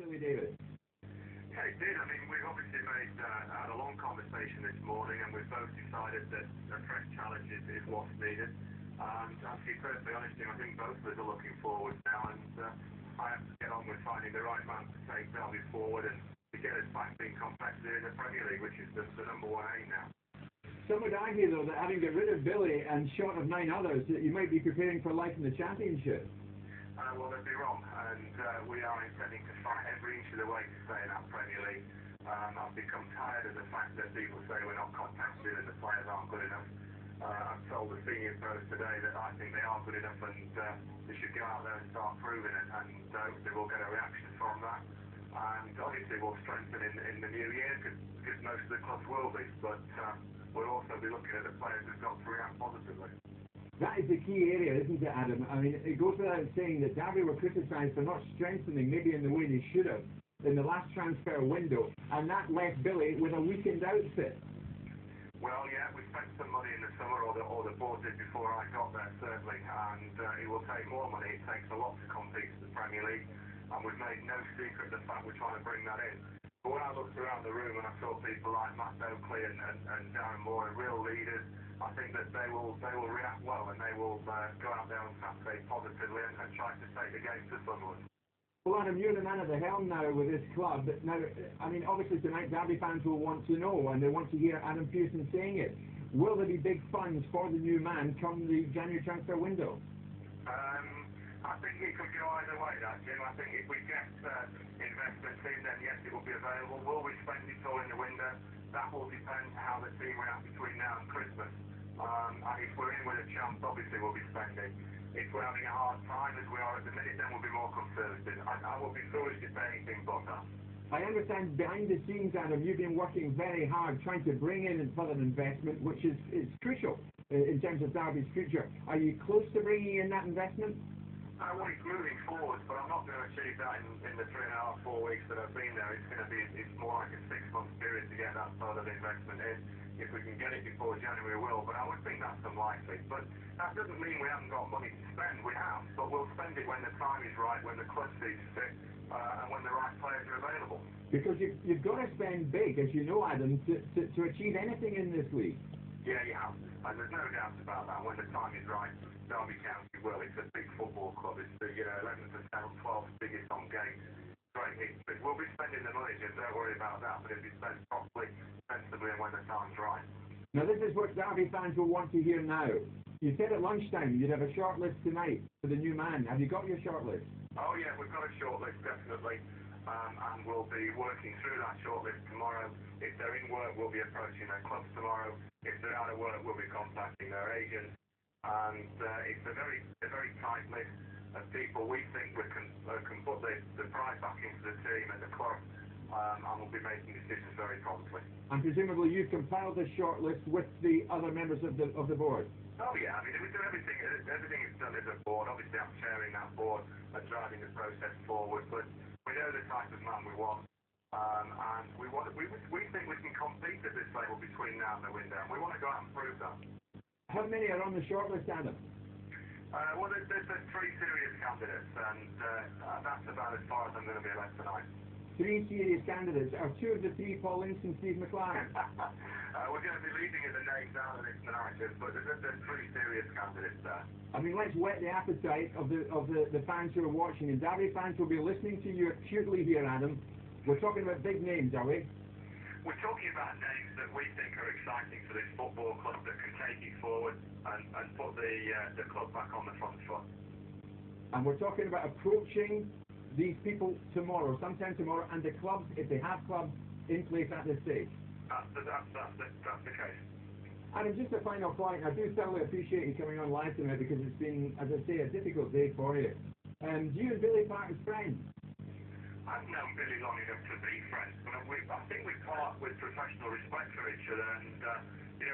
Billy Davies? Yeah, it did. I mean, we've obviously had a long conversation this morning, and we've both decided that a fresh challenge is what's needed. And to be perfectly honest, I think both of us are looking forward now, and I have to get on with finding the right man to take Derby forward and to get us back being competitive in the Premier League, which is the number one aim now. Some would argue, though, that having got rid of Billy and short of 9 others, that you might be preparing for life in the Championship. Well, they'd be wrong, and we are intending to fight every inch of the way to stay in that Premier League. I've become tired of the fact that people say we're not competitive and the players aren't good enough. I've told the senior pros today that I think they are good enough, and they should go out there and start proving it, and hopefully we'll get a reaction from that. And obviously we'll strengthen in the new year, because most of the clubs will be, but we'll also be looking at the players who've got to react positively. That is the key area, isn't it, Adam? I mean, it goes without saying that Derby were criticised for not strengthening maybe in the way they should have in the last transfer window, and that left Billy with a weakened outfit. Well, yeah, we spent some money in the summer, or the board did before I got there, certainly, and it will take more money. It takes a lot to compete in the Premier League, and we've made no secret of the fact we're trying to bring that in. But when I looked around the room and I saw people like Matt Oakley and Darren Moore, real leaders, I think that they will react well, and they will go out there on Saturday positively and try to take the game to Sunderland. Well, Adam, you're the man at the helm now with this club. Now, I mean, obviously tonight Derby fans will want to know, and they want to hear Adam Pearson saying it. Will there be big funds for the new man come the January transfer window? I think it could go either way, that, Jim. I think if we get investment in, then yes, it will be available. Will we spend it all in the window? That will depend how the team react between now and Christmas. And if we're in with a chance, obviously we'll be spending. If we're having a hard time, as we are at the minute, then we'll be more conservative. I will be foolish to say anything but that. I understand behind the scenes, Adam, you've been working very hard trying to bring in further investment, which is crucial in terms of Derby's future. Are you close to bringing in that investment? Well, it's moving forward, but I'm not going to achieve that in the 3.5, 4 weeks that I've been there. It's more like a 6-month period to get that sort of investment in. If we can get it before January, we will, but I would think that's unlikely. But that doesn't mean we haven't got money to spend. We have, but we'll spend it when the time is right, when the club sees fit, and when the right players are available. Because you've got to spend big, as you know, Adam, to achieve anything in this league. Yeah, you have. And there's no doubt about that. When the time is right, Derby County will. It's a big football club. It's the 11th and 12th biggest on gate. Great history. We'll be spending the money, Jim. Don't worry about that. But it'll be spent properly, sensibly, and when the time's right. Now, this is what Derby fans will want to hear now. You said at lunchtime you'd have a short list tonight for the new man. Have you got your short list? Oh, yeah, we've got a short list, definitely. And we'll be working through that shortlist tomorrow. If they're in work, we'll be approaching their clubs tomorrow. If they're out of work, we'll be contacting their agents. And it's a very tight list of people we think we can put the pride back into the team and the club, and we'll be making decisions very promptly. And presumably you've compiled the shortlist with the other members of the board? Oh yeah, I mean, we do everything is done as a board. Obviously I'm chairing that board and driving the process forward, but we know the type of man we want, and we think we can compete at this level between now and the window, and we want to go out and prove that. How many are on the shortlist, Adam? Well, there's 3 serious candidates, and that's about as far as I'm going to be left tonight. 3 serious candidates. Are 2 of the 3 Paul Ince and Steve McLaren? We're going to be leaving at the names out of this narrative, but there's 3 serious candidates there. I mean, let's whet the appetite of the fans who are watching, and Derby fans will be listening to you acutely here, Adam. We're talking about big names, are we? We're talking about names that we think are exciting for this football club, that can take it forward and put the club back on the front foot. And we're talking about approaching these people tomorrow, sometime tomorrow, and the clubs, if they have clubs in place at this stage. That's the case. Adam, just a final point. I do thoroughly appreciate you coming on live tonight, because it's been, as I say, a difficult day for you. Do you and Billy part as friends? I've known Billy long enough to be friends, but I think we part with professional respect for each other, and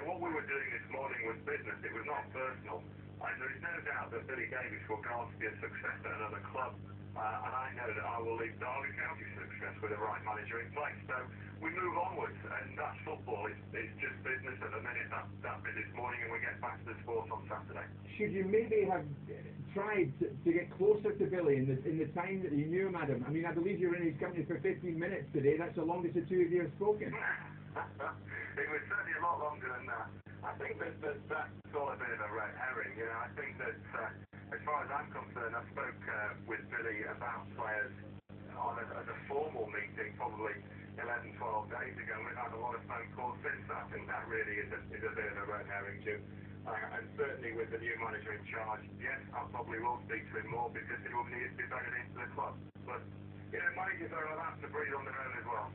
what we were doing this morning was business. It was not personal. And there is no doubt that Billy Davies will go on to be a success at another club. And I know that I will leave Derby County success with the right manager in place. So we move onwards, and that's football. It's just business at the minute. That bit this morning, and we get back to the sport on Saturday. Should you maybe have tried to get closer to Billy in the time that you knew him, Adam? I mean, I believe you were in his company for 15 minutes today. That's the longest the two of you have spoken. It was certainly a lot longer than that. I think that's sort of a bit of a red herring. You know, I think that as far as I'm concerned, I spoke with Billy about players at a formal meeting probably 11, 12 days ago. We've had a lot of phone calls since. I think that really is a bit of a red herring, Jim. And certainly with the new manager in charge, yes, I probably will speak to him more because he will need to be bedded into the club. But, you know, managers are allowed to breathe on their own as well.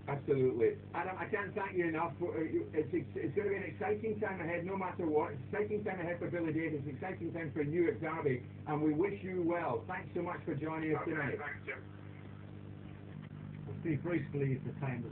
Absolutely. Adam, I can't thank you enough. It's going to be an exciting time ahead, no matter what. It's an exciting time ahead for Billy Davies. It's an exciting time for you at Derby, and we wish you well. Thanks so much for joining us tonight. Thanks, Jim. Well, Steve, Bruce believes the time has